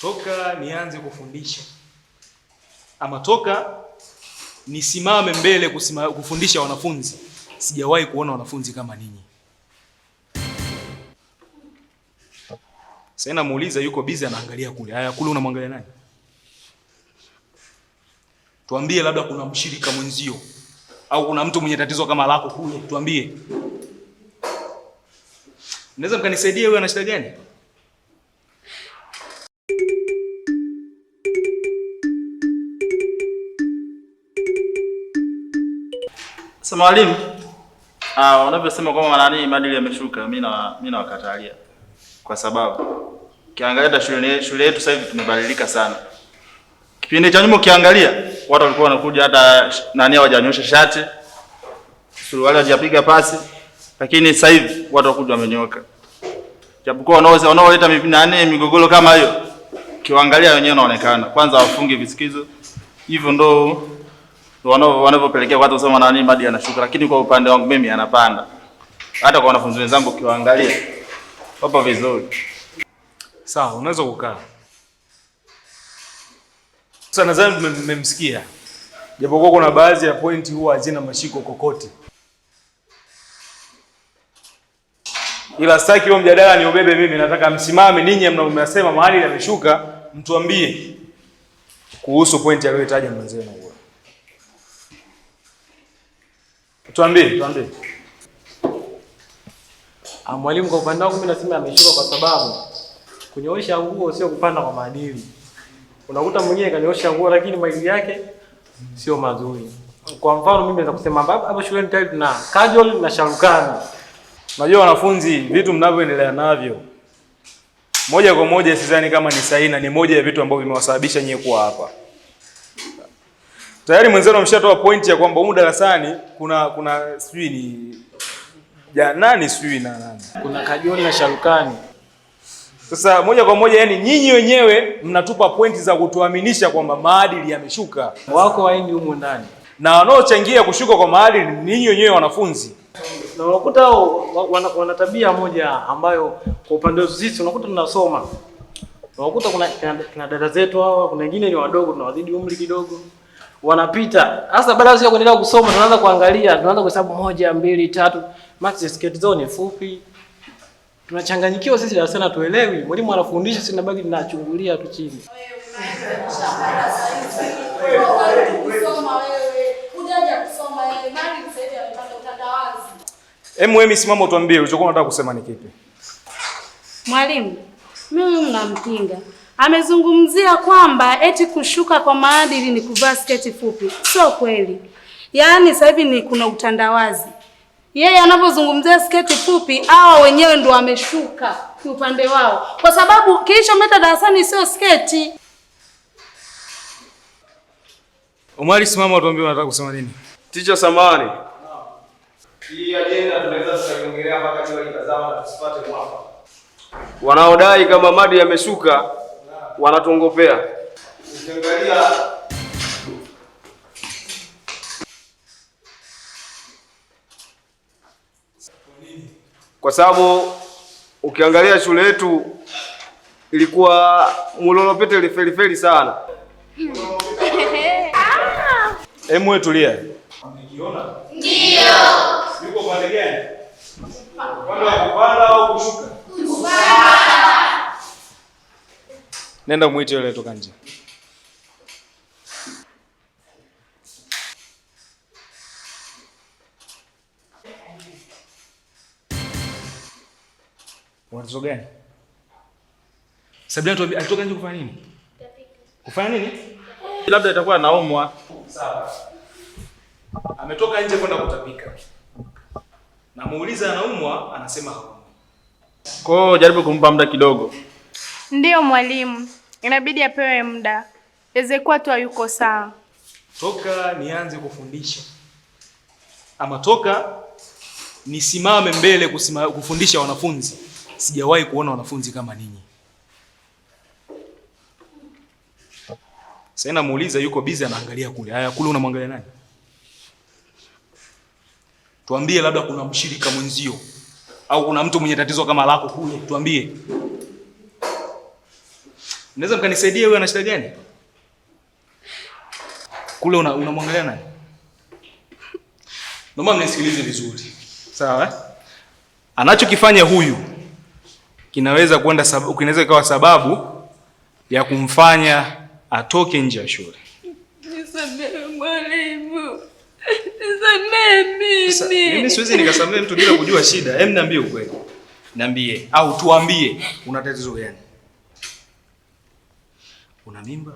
toka nianze kufundisha ama toka nisimame mbele kufundisha wanafunzi, sijawahi kuona wanafunzi kama ninyi. Sasa namuuliza, yuko busy anaangalia kule. Haya, kule unamwangalia nani? Tuambie, labda kuna mshirika mwenzio au kuna mtu mwenye tatizo kama lako kule, tuambie. Mnaweza mkanisaidia, wewe ana shida gani? Sasa mwalimu, wanavyosema kwamba maadili yameshuka, mimi nawakatalia. Kwa sababu kiangalia shule yetu sasa hivi tumebadilika sana. Kipindi cha nyuma kiangalia, watu walikuwa wanakuja hata hawajanyosha shati, suruali hajapiga pasi, lakini sasa hivi watu wakuja wamenyoka. Japokuwa wanaoleta migogoro kama hiyo, kiangalia wenyewe wanaonekana. Kwanza wafunge visikizo. Hivyo ndo wanavyopelekea watu kusema maadili yanashuka, lakini kwa upande wangu mimi yanapanda. Hata kwa wanafunzi wenzangu kiangalia wapo vizuri. Sawa, unaweza kukaa. Sasa nadhani mmemsikia. Japokuwa kuna baadhi ya pointi huwa hazina mashiko kokote. Ila sitaki huo mjadala ni ubebe mimi, nataka msimame ninyi mnasema maadili yameshuka, mtuambie kuhusu pointi aliyotaja mwanzoni huo. Tuambie. Mwalimu, kwa upande wangu mimi nasema ameshuka kwa sababu kunyoosha nguo sio kupanda kwa maadili. Unakuta mwingine kanyoosha nguo lakini maadili yake sio mazuri. Kwa mfano mimi naweza kusema hapa shuleni tayari tuna Kajol na Sharukani. Unajua wanafunzi, vitu mnavyoendelea navyo moja kwa moja sidhani kama ni sahihi, na ni moja ya vitu ambavyo vimewasababisha nyie kuwa hapa. Tayari mwenzenu ameshatoa point ya kwamba humu darasani kuna sijui ni nani. Kuna Kajol na Sharukani. Sasa moja kwa moja, yani nyinyi wenyewe mnatupa pointi za kutuaminisha kwamba maadili yameshuka. Wako waindi humu ndani. Na wanaochangia kushuka kwa maadili ninyi wenyewe wanafunzi. Na unakuta wana tabia moja ambayo kwa upande wetu sisi unakuta tunasoma. Unakuta kuna dada zetu hawa, kuna wengine ni wadogo, tunawazidi umri kidogo. Wanapita. Sasa baada ya kuendelea kusoma tunaanza kuangalia, tunaanza kuhesabu 1 2 3, max skate zone fupi. Tunachanganyikiwa sisi darasani, tuelewi. Mwalimu anafundisha, sisi tunabaki tunachungulia tu chini. Wewe simama utuambie ulichokuwa unataka kusema ni kipi? Mwalimu, mimi mnampinga. Amezungumzia kwamba eti kushuka kwa maadili ni kuvaa sketi fupi. Sio kweli. Yaani sasa hivi ni kuna utandawazi. Yeye anapozungumzia sketi fupi, hao wenyewe ndio wameshuka kiupande wao. Kwa sababu kilichometa darasani sio sketi. Omari, simama utuambie unataka kusema nini? Teacher samani. Hii agenda tunaweza tukaiongelea mpaka jioni kitazama na tusipate mwaka. Wanaodai kama maadili yameshuka wanatongopea. Ukiangalia kwa sababu ukiangalia shule yetu ilikuwa mulolopete lifelifeli sana. Wewe tulia. Unakiona? Ndio. Yuko pande gani? Pande wa kupanda au kushuka? Kupanda. Nenda muite yule toka nje. Wanazo gani? Sabina alitoka nje kufanya nini? Kufanya nini? Labda itakuwa naumwa. Sawa. Ametoka nje kwenda kutapika. Namuuliza anaumwa, anasema haumwi. Kwa hiyo jaribu kumpa muda kidogo. Ndio mwalimu. Inabidi apewe muda. Iweze kuwa tu yuko sawa. Toka nianze kufundisha ama toka nisimame mbele kufundisha wanafunzi, sijawahi kuona wanafunzi kama ninyi. Sasa namuuliza, yuko busy anaangalia kule. Haya, kule unamwangalia nani? Tuambie, labda kuna mshirika mwenzio au kuna mtu mwenye tatizo kama lako kule, tuambie. Mnaweza mkanisaidia huyu ana shida gani? Kule unamwangalia nani? Naomba mnisikilize vizuri. Sawa? Anachokifanya huyu kinaweza ikawa sababu ya kumfanya atoke nje ya shule. Nisamehe mwalimu. Nisamehe mimi. Mimi siwezi nikasamehe mtu bila kujua shida. Hem, niambie ukweli. Niambie au tuambie una tatizo gani? Una mimba?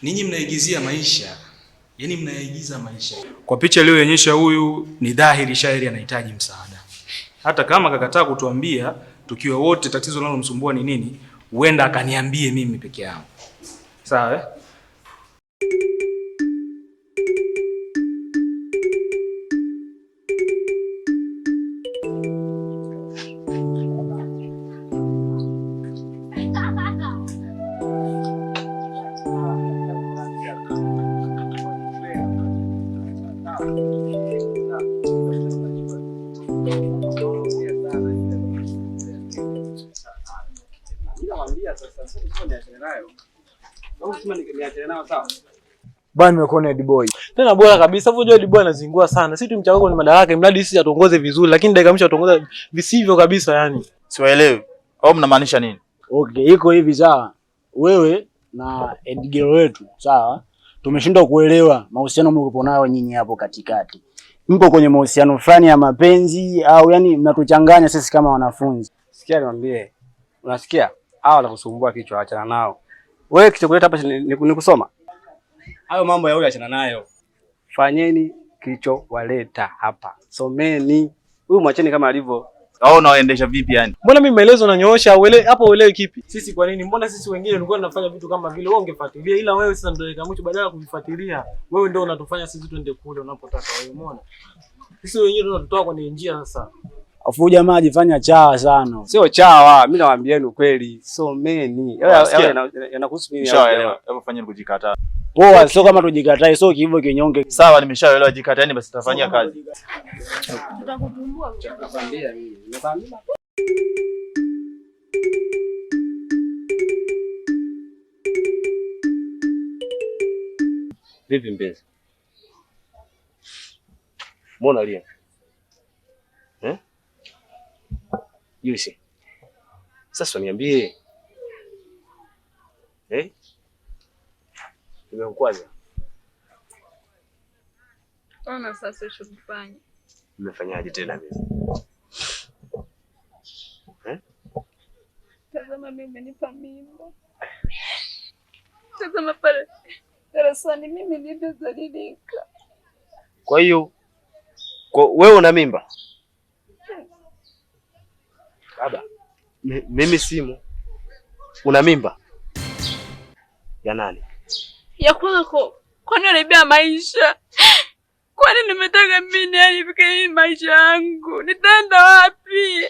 Ninyi mnaigizia maisha. Yaani mnaigiza maisha. Kwa picha iliyoonyesha huyu ni dhahiri shairi anahitaji msaada. Hata kama kakataa kutuambia tukiwa wote tatizo linalomsumbua ni nini, huenda akaniambie mimi peke yangu. Sawa eh? Bwana nimekuona Ed Boy. Tena bora kabisa. Hapo unajua Ed Boy anazingua sana. Sisi tumchagua ni madaraka, mradi sisi atuongoze vizuri, lakini dakika mwisho atuongoza visivyo kabisa yani. Siwaelewi. Au mnamaanisha nini? Okay, iko hivi sawa. Wewe na Edgero wetu, sawa? Tumeshindwa kuelewa mahusiano mliokuwa nayo nyinyi hapo katikati. Mko kwenye mahusiano fulani ya mapenzi au yani mnatuchanganya sisi kama wanafunzi? Sikia niambie. Unasikia? Hao wanakusumbua kichwa, achana nao. Wewe kilichokuleta hapa ni kusoma. Hayo mambo ya yule achana nayo. Fanyeni kilichowaleta hapa. Someni. Huyu mwacheni kama alivyo. Au unaendesha vipi yani? Mbona mimi maelezo nanyoosha hapo uelewe kipi? Sisi kwa nini? Mbona sisi wengine tulikuwa tunafanya vitu kama vile wewe ungefuatilia, ila wewe sasa ndio dakika mwisho badala ya kuvifuatilia. Wewe ndio unatufanya sisi twende kule unapotaka wewe, umeona? Sisi wenyewe ndio tunatoa kwenye njia sasa. Afu jamaa ajifanya chawa sana. Sio chawa, mimi nawaambieni ukweli. Someni. Yanakuhusu mimi hapa. Hebu fanyeni kujikataa. Poa, sio kama tujikatae, sio hivyo kinyonge. Sawa, nimeshaelewa, jikataeni basi tutafanyia kazi. Tutakutumbua. Nakwambia mimi. Nimekwambia. Vipi mpenzi? Mbona lia? Yusi. Sasa niambie. Nimekukwaza. Ona sasa ushofanya. Nimefanyaje tena mimi? Tazama mimi umenipa mimba. Tazama pale darasani mimi nilivyozalilika. Kwa hiyo wewe una mimba? Baba, mimi simu. Una mimba? Ya nani? Ya kwako. Kwani unanibia maisha? Kwani nimetaka mimi niharibike hii maisha yangu? Nitaenda wapi?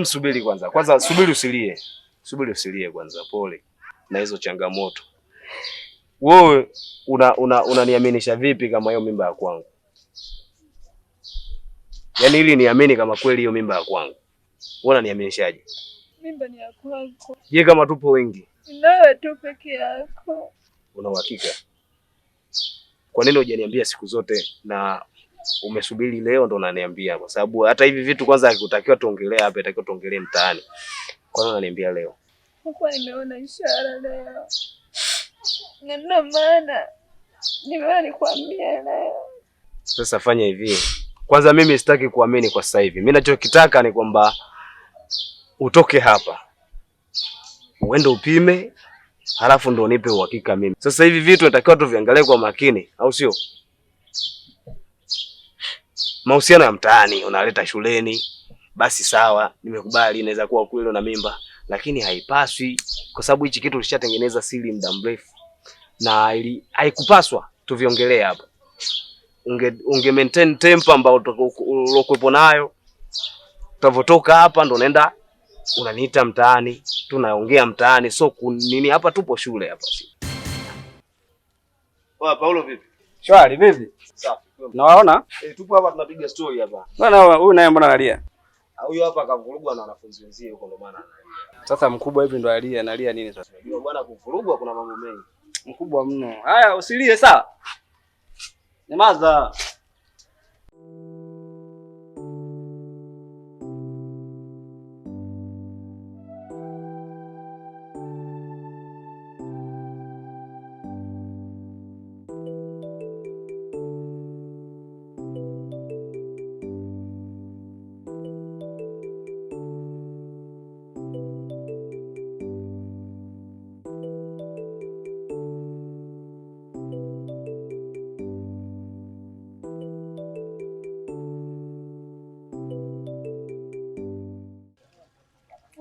Subiri kwanza. Kwanza subiri usilie. Subiri usilie kwanza, pole na hizo changamoto. Wewe unaniaminisha vipi kama hiyo mimba ya kwangu? Yaani ili niamini kama kweli hiyo mimba ya kwangu. Wewe unaniaminishaje? Mimba ni ya kwako. Je, kama tupo wengi? Nawe tu peke yako. Una uhakika? Kwa nini hujaniambia siku zote na umesubiri leo ndo unaniambia? Kwa sababu hata hivi vitu kwanza hakutakiwa tuongelee hapa, itakiwa tuongelee mtaani. Kwa nini unaniambia leo? Kwa nimeona ishara leo. Na ndio maana nimeona nikwambie leo. Sasa fanya hivi. Kwanza mimi sitaki kuamini kwa sasa hivi. Mimi ninachokitaka ni kwamba utoke hapa. Uende upime, halafu ndo unipe uhakika mimi. Sasa hivi vitu natakiwa tuviangalie kwa makini, au sio? Mahusiano ya mtaani unaleta shuleni, basi sawa, nimekubali inaweza kuwa kweli na mimba, lakini haipaswi kwa sababu hichi kitu tulishatengeneza siri muda mrefu. Na haikupaswa tuviongelee hapa. Unge maintain temper ambao ulokuepo nayo. Utavotoka hapa ndo unaenda unaniita mtaani, tunaongea mtaani, so nini hapa tupo shule hapa. Paulo vipi? Shwari vipi? Safi. Nawaona? Tupo hapa tunapiga story hapa. Bwana huyu naye mbona analia? Huyu hapa akavurugwa na wanafunzi wenzie huko ndo maana analia. Sasa mkubwa hivi ndo analia nini sasa? Unajua bwana kuvurugwa kuna mambo mengi. Mkubwa mno. Haya usilie sawa? Nyamaza.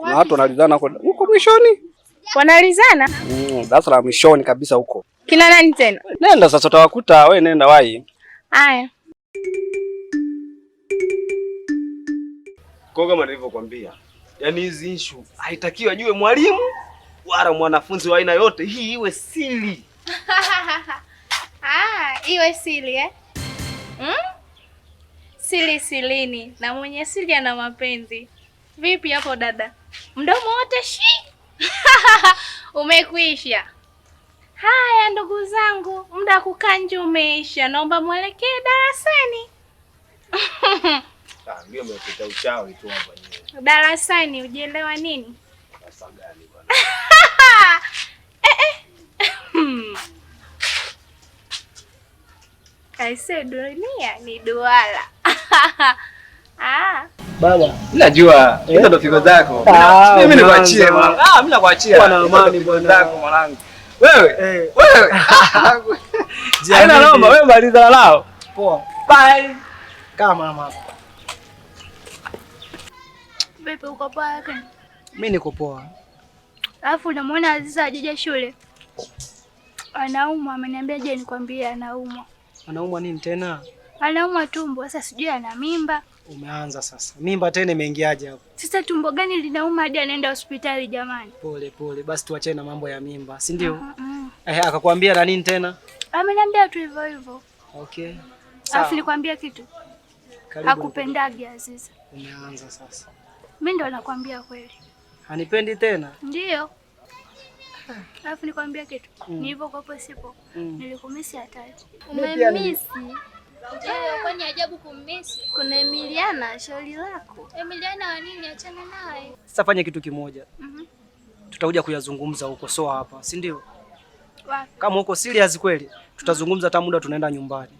Na watu wanalizana huko mwishoni. Wanalizana? Darasa la mwishoni kabisa huko. Kina nani tena? Nenda sasa utawakuta, wewe nenda wahi. Haya. Kwa kama nilivyokuambia, yaani hizi issue haitakiwi ajue mwalimu wala mwanafunzi wa aina yote, hii iwe siri. Iwe siri Siri silini na mwenye siri ana mapenzi. Vipi hapo dada? Mdomo wote shi. Umekwisha. Haya ndugu zangu, muda kukaa nje umeisha. Naomba mwelekee darasani. Ndio umepita uchawi tu hapa nyewe. Darasani ujielewa nini? Sasa gani bwana? Kaise dunia ni duara. Baba, najua hizo ndo figo zako. Mimi nikuachie bwana. Mimi nakuachia. Bwana amani bwana zako mwanangu. Wewe. Haina noma, wewe maliza lao. Poa. Bye. Kama mama. Vipi uko poa yake? Mimi niko poa. Alafu unamwona Aziza ajeje shule? Anaumwa, ameniambia je nikwambie anaumwa. Anaumwa nini tena? Anaumwa tumbo, sasa sijui ana mimba. Umeanza sasa. Mimba tena imeingiaje hapo? Sasa tumbo gani linauma hadi anaenda hospitali jamani? Pole pole, basi tuachane na mambo ya mimba, si ndio? Akakwambia na nini tena? Ameniambia tu hivyo hivyo. Okay. Alafu nikwambia kitu. Hakupendagi Aziza. Umeanza sasa. Mimi ndo nakwambia kweli. Hanipendi tena? Ndio. Alafu nikwambia kitu. Ni hivyo kwa hapo sipo. Nilikumisi hatari. Umemisi? Kwani ajabu kummisi? Kuna Emiliana, shauri lako. Emiliana wa nini? Achana naye. Sasa fanya kitu kimoja. Tutakuja kuyazungumza huko, so hapa, si ndio? Wapi? Kama uko serious kweli, tutazungumza hata muda tunaenda nyumbani.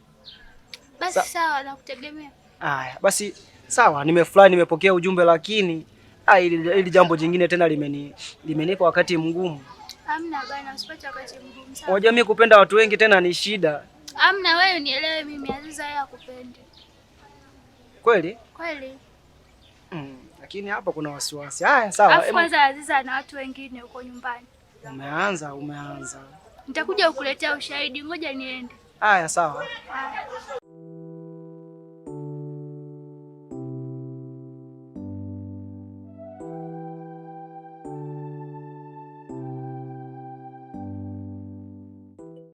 Basi sawa, nakutegemea. Haya, basi sawa, nimefurahi nimepokea ujumbe, lakini ili jambo jingine tena limenipa wakati mgumu. Hamna bana, usipate wakati mgumu sana. Unajua mimi kupenda watu wengi tena ni shida. Hamna, wewe nielewe mimi, Aziza yeye akupende. Kweli? Kweli. Lakini hapa kuna wasiwasi. Haya, sawa. Alafu kwanza Aziza na watu wengine huko nyumbani. Umeanza. Nitakuja kukuletea ushahidi, ngoja niende. Haya, sawa.